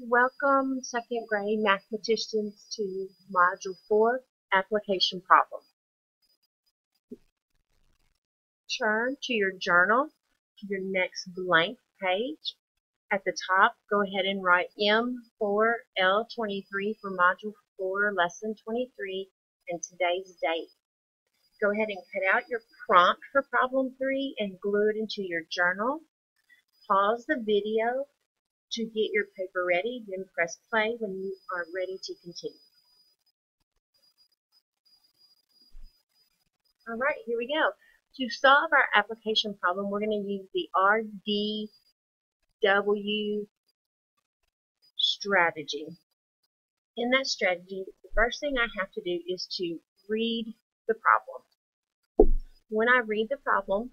Welcome, second grade mathematicians, to Module 4, Application Problem. Turn to your journal, to your next blank page. At the top, go ahead and write M4L23 for Module 4, Lesson 23, and today's date. Go ahead and cut out your prompt for Problem 3 and glue it into your journal. Pause the video to get your paper ready, then press play when you are ready to continue. All right, here we go. To solve our application problem, we're going to use the RDW strategy. In that strategy, the first thing I have to do is to read the problem. When I read the problem,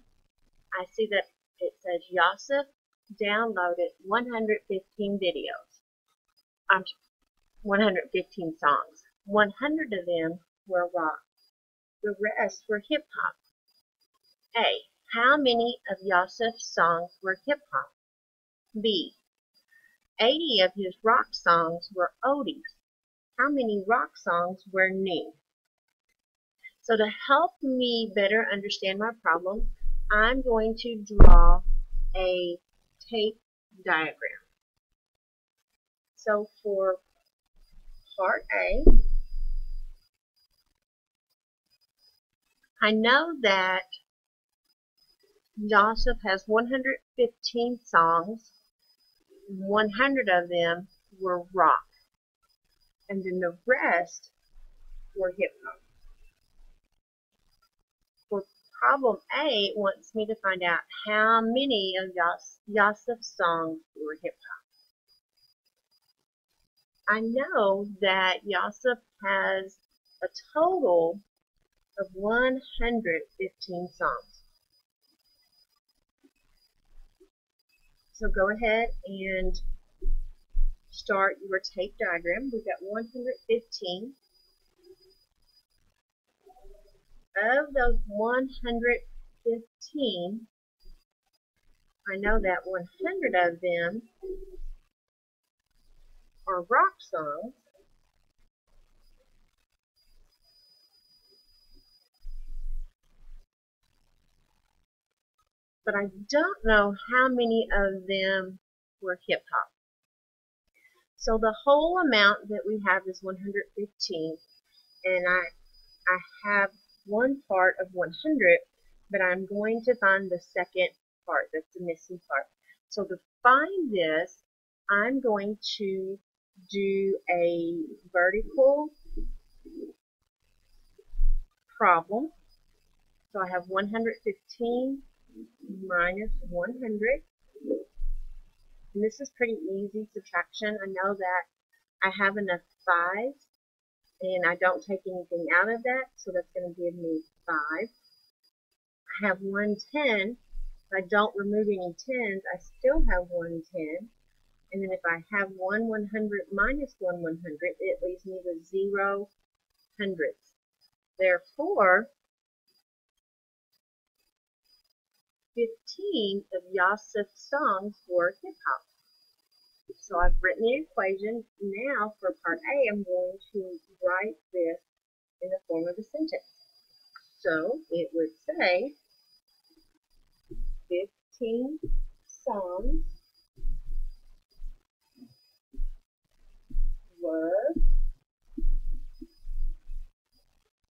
I see that it says Yosef downloaded 115 videos. 115 songs. 100 of them were rock. The rest were hip-hop. A. How many of Yosef's songs were hip-hop? B. 80 of his rock songs were oldies. How many rock songs were new? So to help me better understand my problem, I'm going to draw a tape diagram. So for part A, I know that Yosef has 115 songs. 100 of them were rock, and then the rest were hip hop. For problem A, it wants me to find out how many of Yosef's songs were hip hop. I know that Yosef has a total of 115 songs. So go ahead and start your tape diagram. We've got 115. Of those 115, I know that 100 of them are rock songs. But I don't know how many of them were hip hop. So the whole amount that we have is 115, and I have one part of 100, but I'm going to find the second part, that's the missing part. So to find this, I'm going to do a vertical problem. So I have 115 minus 100. And this is pretty easy subtraction. I know that I have enough 5s, and I don't take anything out of that, so that's going to give me 5. I have 110. If I don't remove any 10s, I still have 110. And then if I have 1 100 minus 1 100, it leaves me with 0 hundredths. Therefore, 15 of Yosef's songs were hip-hop. So I've written the equation. Now for part A, I'm going to write this in the form of a sentence. So it would say 15 songs were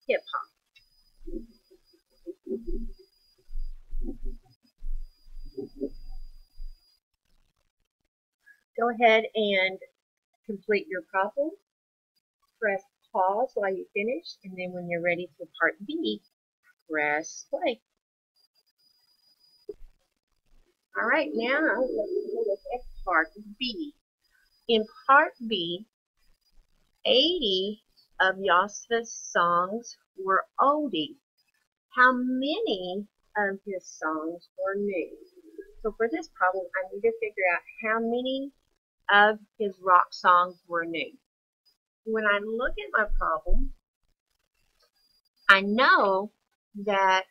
hip-hop. Go ahead and complete your problem. Press pause while you finish, and then when you're ready for part B, press play. All right, now let's look at part B. In part B, 80 of Yosef's songs were oldies. How many of his songs were new? So for this problem, I need to figure out how many of his rock songs were new. When I look at my problem, I know that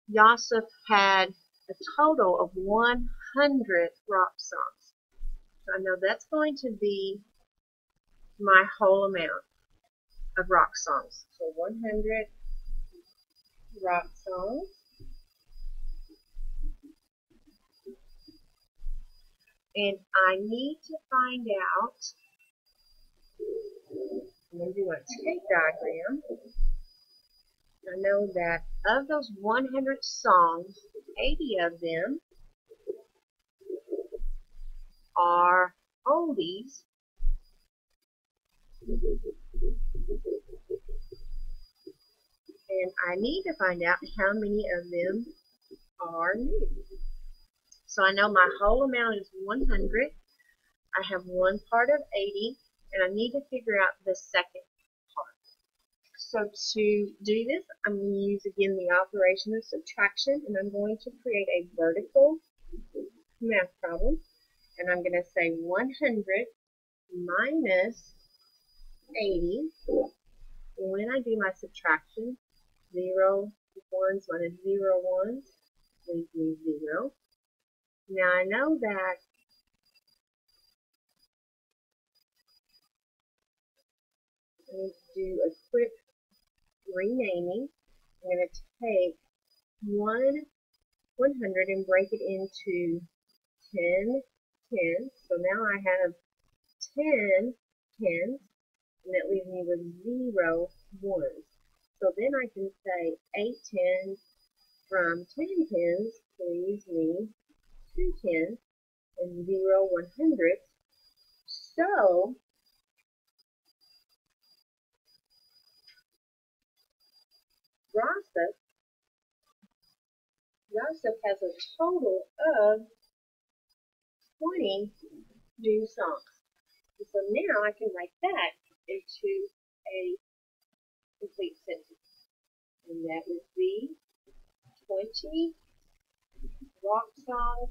Yosef had a total of 100 rock songs. So I know that's going to be my whole amount of rock songs. So 100 rock songs. And I need to find out, I'm going to do my tape diagram. I know that of those 100 songs, 80 of them are oldies. And I need to find out how many of them are new. So I know my whole amount is 100. I have one part of 80, and I need to figure out the second part. So to do this, I'm going to use again the operation of subtraction, and I'm going to create a vertical math problem. And I'm going to say 100 minus 80. When I do my subtraction, 0 ones minus 0 ones leaves me 0. Now I know that I need to do a quick renaming. I'm going to take 100 and break it into 10 tens. So now I have 10 tens, and that leaves me with 0 ones. So then I can say 8 tens from 10 tens leaves me 2 tens and 0 100ths. So Rossup has a total of 20 new songs. And so now I can write that into a complete sentence. And that would be 20 rock songs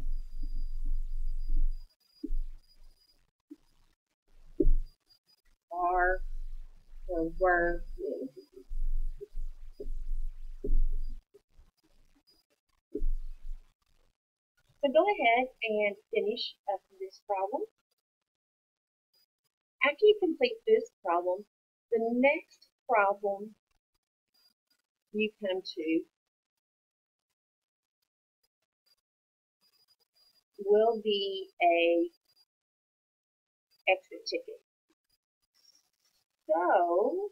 are or were new. So go ahead and finish up this problem. After you complete this problem, the next problem you come to will be a exit ticket. So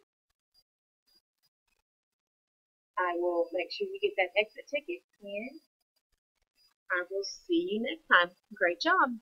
I will make sure you get that exit ticket, and I will see you next time. Great job.